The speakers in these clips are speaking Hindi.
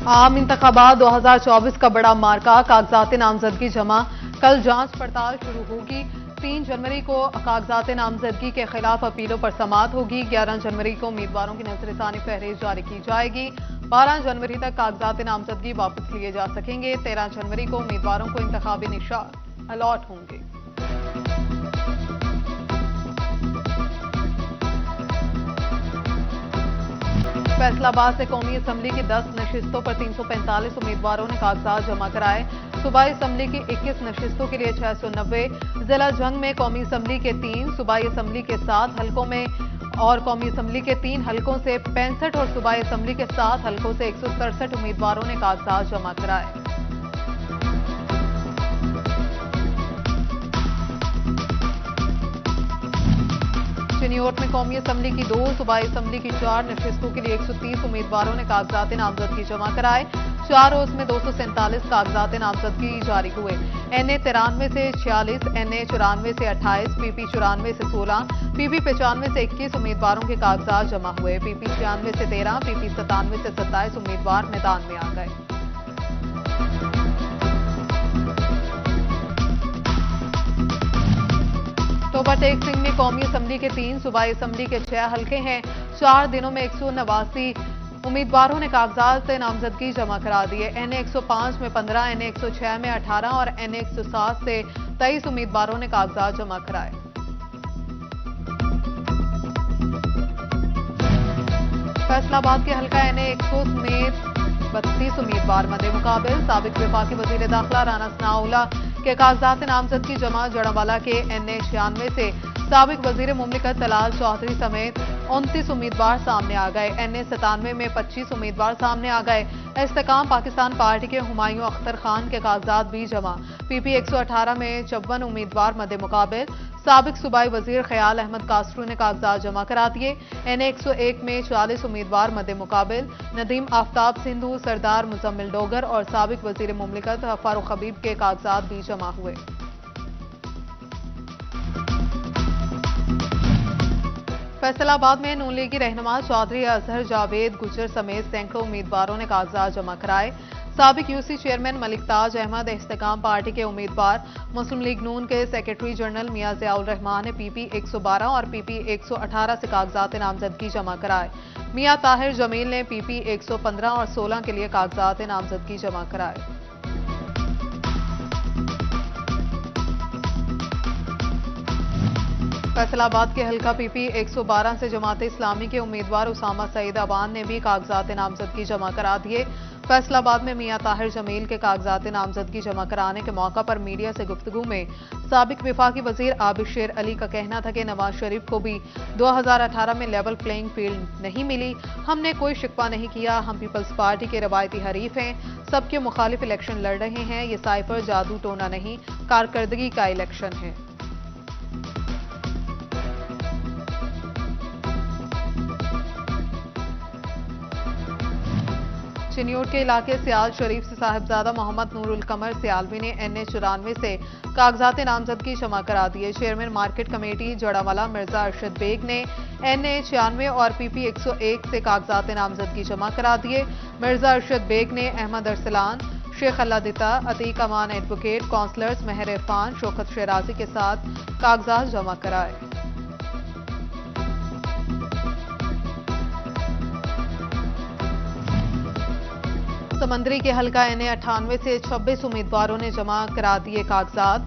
आम इंतखाबात 2024 का बड़ा मार्का, कागजात नामजदगी जमा। कल जांच पड़ताल शुरू होगी। 3 जनवरी को कागजात नामजदगी के खिलाफ अपीलों पर समाअत होगी। 11 जनवरी को उम्मीदवारों की नजरसानी फहरिस्त जारी की जाएगी। 12 जनवरी तक कागजात नामजदगी वापस लिए जा सकेंगे। 13 जनवरी को उम्मीदवारों को इंतखाबी निशान अलॉट होंगे। फैसलाबाद से कौमी असम्बली की 10 नशिस्तों पर 345 उम्मीदवारों ने कागजात जमा कराए। सूबाई असम्बली की 21 नशिस्तों के लिए 690, जिला जंग में कौमी असम्बली के 3, सूबाई असम्बली के 7 हलकों में और कौमी असम्बली के 3 हलकों से 65 और सूबाई असम्बली के 7 हलकों से 167 उम्मीदवारों ने कागजात जमा कराए। चिनियोट में कौमी असम्बली की 2, सूबाई असम्बली की 4 नशिस्तों के लिए 130 उम्मीदवारों ने कागजात नामजदगी जमा कराए। 4 रोज में 247 कागजात नामजदगी जारी हुए। NA 93 से 46, NA 94 से 28, PP 94 से 16, PP 95 से 21 उम्मीदवारों के कागजात जमा हुए। PP 96 से 13, PP 97 से 27 उम्मीदवार मैदान में आ गए। तोबा टेक सिंह में कौमी असम्बली के 3, सूबाई असम्बली के 6 हलके हैं। 4 दिनों में 189 उम्मीदवारों ने कागजात नामजदगी जमा करा दिए। NA 105 में 15, NA 106 में 18 और NA 107 से 23 उम्मीदवारों ने कागजात जमा कराए। फैसलाबाद के हलका NA 100 में 32 उम्मीदवार मदे मुकाबिल। साबिक वफाकी वजीर दाखिला राना सनाउल्लाह के कागजात नामजदगी जमा। जड़ावाला के NA 96 से साबिक वजीर मुमलिकत तलाल चौधरी समेत 29 उम्मीदवार सामने आ गए। NA 97 में 25 उम्मीदवार सामने आ गए। इस्तेकाम पाकिस्तान पार्टी के हुमायूं अख्तर खान के कागजात भी जमा। PP 118 में 54 उम्मीदवार मदे मुकाबिल। साबिक सूबाई वजीर ख्याल अहमद कासरू ने कागजात जमा करा दिए। NA 101 में 40 उम्मीदवार मदे मुकाबिल। नदीम आफ्ताब सिंधु, सरदार मुजम्मिल डोगर और साबिक वजीर मुमलिकत फारूक हबीब के कागजात भी जमा हुए। फैसलाबाद में नून लीगी रहनुमा चौधरी अजहर जावेद गुजर समेत सैकड़ों उम्मीदवारों ने कागजात जमा कराए। साबिक UC चेयरमैन मलिक ताज अहमद, इस्तेकाम पार्टी के उम्मीदवार मुस्लिम लीग नून के सेक्रेटरी जनरल मियां ज़ियाउल रहमान ने PP 112 और PP 118 से कागजात नामजदगी जमा कराए। मियां ताहिर जमील ने PP 115 और 16 के लिए कागजात नामजदगी जमा कराए। फैसलाबाद के हल्का PP 112 से जमात इस्लामी के उम्मीदवार उसामा सईद अवान ने भी कागजात नामजदगी जमा करा दिए। फैसलाबाद में मियां ताहिर जमील के कागजात नामजदगी जमा कराने के मौका पर मीडिया से गुफ्तगू में साबिक विफाकी वजीर आबिद शेर अली का कहना था कि नवाज शरीफ को भी 2018 में लेवल प्लेइंग फील्ड नहीं मिली। हमने कोई शिकवा नहीं किया। हम पीपल्स पार्टी के रवायती हरीफ हैं, सबके मुखालिफ इलेक्शन लड़ रहे हैं। ये साइफर जादू टोना नहीं, कारकर्दगी का इलेक्शन है। चिनियोट के इलाके सियाल शरीफ से साहिबजादा मोहम्मद नूरुल कमर सियालवी ने NA 94 से कागजात नामजदगी जमा करा दिए। Chairman market committee Jaranwala Mirza Arshad Baig ने NA 96 और PP 101 से कागजात नामजदगी जमा करा दिए। मिर्जा अरशद बेग ने अहमद अरसलान, शेख अल्लादिता, अतीक अमान एडवोकेट, काउंसलर्स महर इरफान, शौकत शराजी के साथ कागजात जमा कराए। समंदरी के हल्का NA 98 से 26 उम्मीदवारों ने जमा करा दिए कागजात।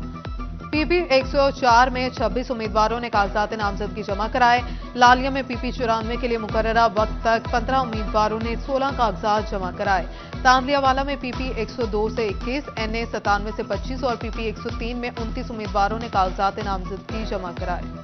PP 104 में 26 उम्मीदवारों ने कागजात नामजदगी जमा कराए। लालिया में PP 94 के लिए मुकर्ररा वक्त तक 15 उम्मीदवारों ने 16 कागजात जमा कराए। तांदलियावाला में PP 102 से 21, NA 97 से 25 और PP 103 में 29 उम्मीदवारों ने कागजात नामजदगी जमा कराए।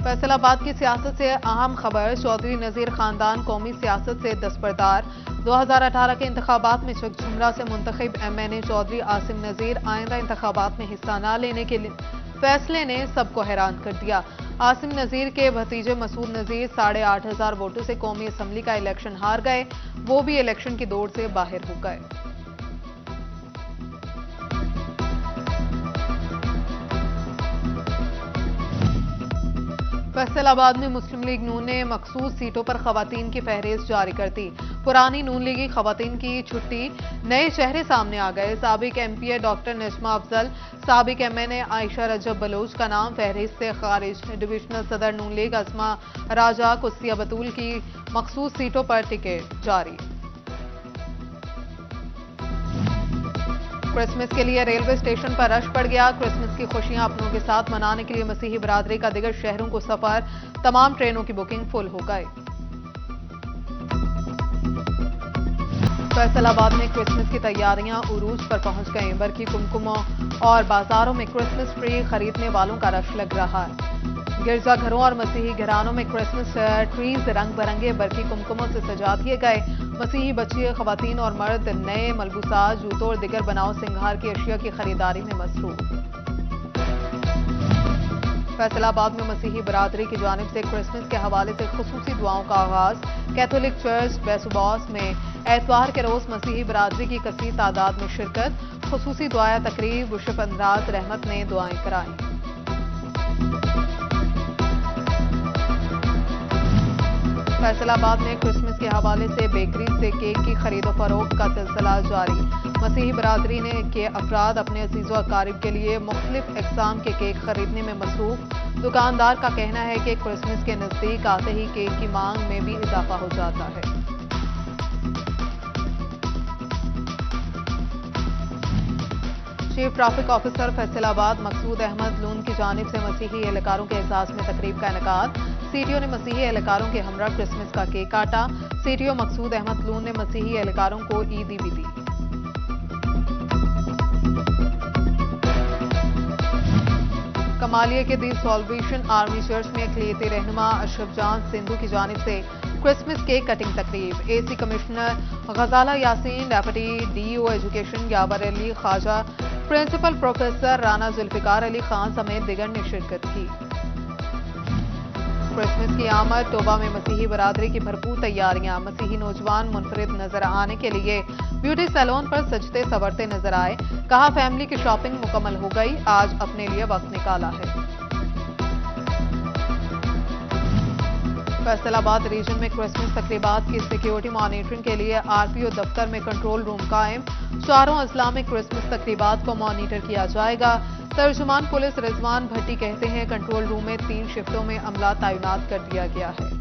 फैसलाबाद की सियासत से अहम खबर। चौधरी नजीर खानदान कौमी सियासत से दस्तबरदार। 2018 के इंतखाबात में झुमरा से मुंतखब MNA चौधरी आसिम नजीर आइंदा इंतखाबात में हिस्सा न लेने के फैसले ने सबको हैरान कर दिया। आसिम नजीर के भतीजे मसूद नजीर 8,500 वोटों से कौमी असम्बली का इलेक्शन हार गए। वो भी इलेक्शन की दौड़ से बाहर हो गए। फैसलाबाद में मुस्लिम लीग नून ने मखसूस सीटों पर खवातीन की फहरिस्त जारी कर दी। पुरानी नून लीगी खवातीन की छुट्टी, नए चेहरे सामने आ गए। साबिक एमपीए डॉक्टर नजमा अफजल, साबिक एमएनए आयशा रजब बलोच का नाम फहरिस्त से खारिज। डिविजनल सदर नून लीग असमा राजा कुस्सिया बतूल की मखसूस सीटों पर टिकट जारी। क्रिसमस के लिए रेलवे स्टेशन पर रश पड़ गया। क्रिसमस की खुशियां अपनों के साथ मनाने के लिए मसीही बिरादरी का दिगर शहरों को सफर, तमाम ट्रेनों की बुकिंग फुल हो गई। फैसलाबाद में क्रिसमस की तैयारियां उरूज पर पहुंच गई। बरकी कुमकुमों और बाजारों में क्रिसमस ट्री खरीदने वालों का रश लग रहा है। गिरजाघरों और मसीही घरानों में क्रिसमस ट्रीज रंग बिरंगे बरकी कुमकुमों से सजा दिए गए। मसीही बच्चे, खवातीन और मर्द नए मलबूसात, जूतों और दिगर बनाओ सिंगार की अशिया की खरीदारी में मसरूफ। फैसलाबाद में मसीही बिरादरी की जानिब से क्रिसमस के हवाले से खुसूसी दुआओं का आगाज। कैथोलिक चर्च बेसुबॉस में एतवार के रोज मसीही बिरादरी की कसीर तादाद में शिरकत। खुसूसी दुआया तकरीब बिशप अंद्रास रहमत ने दुआएं कराई। फैसलाबाद में क्रिसमस के हवाले से बेकरी से केक की खरीदो फरोख्त का सिलसिला जारी। मसीही बिरादरी ने के अफराद अपने अजीज़ो अकारिब के लिए मुख्तलिफ इक़साम के केक खरीदने में मसरूफ। दुकानदार का कहना है कि क्रिसमस के नज़दीक आते ही केक की मांग में भी इजाफा हो जाता है। चीफ ट्रैफिक ऑफिसर फैसलाबाद मकसूद अहमद लून की जानिब से मसीही एहलकारों के एजाज में तकरीब का इनेकाद। सीटीओ ने मसीही एहलकारों के हमरा क्रिसमस का केक काटा। सीटीओ मकसूद अहमद लून ने मसीही एहलकारों को ईदी भी दी। कमालिया के दी सॉल्वेशन आर्मी चर्च में अक़लियती रहनुमा अशरफ जान सिंधु की जानिब से क्रिसमस केक कटिंग तकरीब। एसी कमिश्नर गजाला यासीन, डेप्यूटी डीईओ एजुकेशन यावर अली ख्वाजा, प्रिंसिपल प्रोफेसर राना जुल्फिकार अली खान समेत दिगर ने शिरकत की। क्रिसमस की आमद, तोबा में मसीही बरादरी की भरपूर तैयारियां। मसीही नौजवान मुनफरिद नजर आने के लिए ब्यूटी सैलून पर सजते संवरते नजर आए। कहा फैमिली की शॉपिंग मुकम्मल हो गई, आज अपने लिए वक्त निकाला है। फैसलाबाद रीजन में क्रिसमस तकरीबात की सिक्योरिटी मॉनिटरिंग के लिए आरपीओ दफ्तर में कंट्रोल रूम कायम। चारों अजला में क्रिसमस तकरीबात को मॉनिटर किया जाएगा। तर्जुमान पुलिस रिजवान भट्टी कहते हैं कंट्रोल रूम में 3 शिफ्टों में अमला तैनात कर दिया गया है।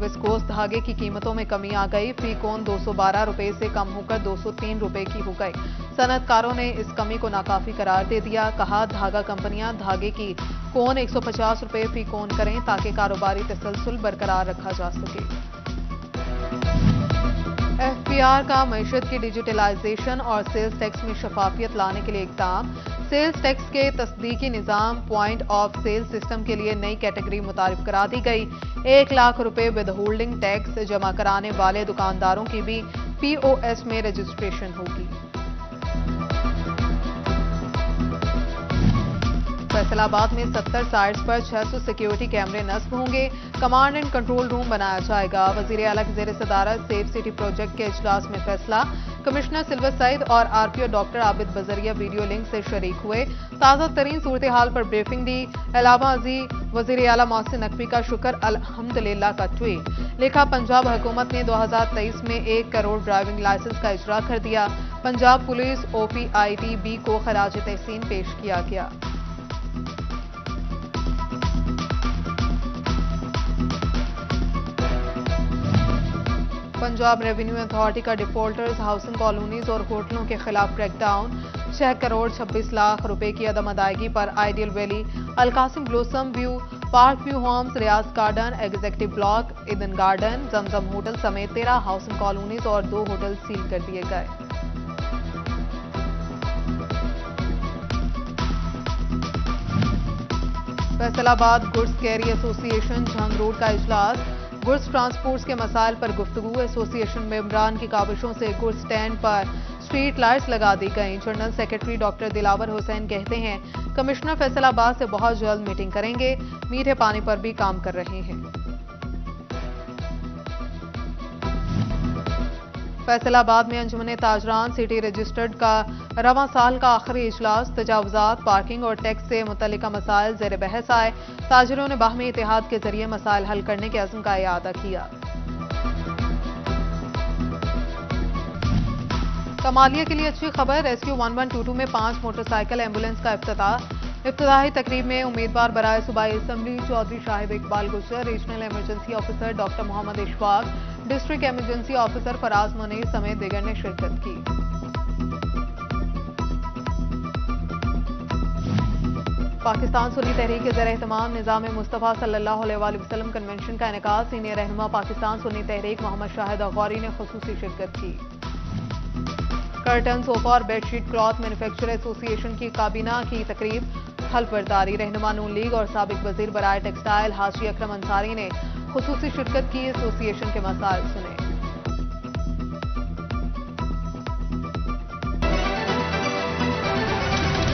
विस्कोस धागे की कीमतों में कमी आ गई। फी कोन 212 रुपए से कम होकर 203 रुपए की हो गई। सनतकारों ने इस कमी को नाकाफी करार दे दिया। कहा धागा कंपनियां धागे की कोन 150 रुपए फी कोन करें ताकि कारोबारी तसलसल बरकरार रखा जा सके। एफपीआर का मईशत की डिजिटलाइजेशन और सेल्स टैक्स में शफाफियत लाने के लिए इक़दाम। सेल्स टैक्स के तस्दीकी निज़ाम पॉइंट ऑफ सेल सिस्टम के लिए नई कैटेगरी मुतारिफ करा दी गई। 1 लाख रुपए विद होल्डिंग टैक्स जमा कराने वाले दुकानदारों की भी पीओएस में रजिस्ट्रेशन होगी। फैसलाबाद में 70 साइट्स पर 600 सिक्योरिटी कैमरे नस्ब होंगे। कमांड एंड कंट्रोल रूम बनाया जाएगा। वजीर आला की ज़ेर सदारत सेफ सिटी प्रोजेक्ट के इजलास में फैसला। कमिश्नर सिल्वर सईद और आरपीओ डॉक्टर आबिद बजरिया वीडियो लिंक से शरीक हुए। ताज़ा तरीन सूरत हाल पर ब्रीफिंग दी। अलावा अजी वजीर आला मोहसिन नकवी का शुक्र अल्हम्दुलिल्लाह का ट्वीट। लिखा पंजाब हुकूमत ने 2023 में 1 करोड़ ड्राइविंग लाइसेंस का इजरा कर दिया। पंजाब पुलिस ओपीआईटीबी को खराज तहसीन पेश किया गया। पंजाब रेवेन्यू अथॉरिटी का डिफॉल्टर्स, हाउसिंग कॉलोनीज और होटलों के खिलाफ क्रैकडाउन। 6 करोड़ 26 लाख रुपए की अदम अदायगी पर ideal valley, Alkasim blossom view, park view homes, Riyaz garden, executive block, Eden garden, Zamzam hotel समेत 13 हाउसिंग कॉलोनीज और 2 होटल सील कर दिए गए। Faisalabad goods carry association Jhang road का इजलास। गुड्स ट्रांसपोर्ट के मसाइल पर गुफ्तगू। एसोसिएशन मेंबरान की काविशों से गुड्स स्टैंड पर स्ट्रीट लाइट्स लगा दी गई। General secretary doctor Dilawar Hussain कहते हैं कमिश्नर फैसलाबाद से बहुत जल्द मीटिंग करेंगे। मीठे पानी पर भी काम कर रहे हैं। फैसलाबाद में अंजुमन ताजरान सिटी रजिस्टर्ड का रवां साल का आखिरी इजलास, तजावुजात, पार्किंग और टैक्स से मुतल्लिका मसाइल ज़ेर बहस आए। ताजिरों ने बाहमी इत्तेहाद के जरिए मसाइल हल करने के अज़्म का इआदा किया। कमालिया के लिए अच्छी खबर, रेस्क्यू 1122 में 5 मोटरसाइकिल एम्बुलेंस का इफ्तिताही तकरीब में उम्मीदवार बराए सूबाई assembly Chaudhary Shahid Iqbal Gujjar, regional emergency officer doctor Mohammad Ishfaq, district emergency officer Faraz Munir समेत दीगर ने शिरकत की। पाकिस्तान सुन्नी तहरीक के ज़र एहतमाम निज़ाम मुस्तफ़ा सल्लल्लाहु अलैहि वसल्लम कन्वेंशन का इनेकाद, सीनियर रहनुमा पाकिस्तान सुन्नी तहरीक मोहम्मद शाहिद अगौरी ने खुसूसी शिरकत की। कर्टन, सोफा और बेडशीट क्लॉथ मैन्युफैक्चर एसोसिएशन की काबीना की तकरीब, हल्फबरदारी रहनुमा नून लीग और साबिक वजीर बराए टेक्सटाइल हाजी अकरम अंसारी ने खुसूसी शिरकत की, एसोसिएशन के मसाइल सुने।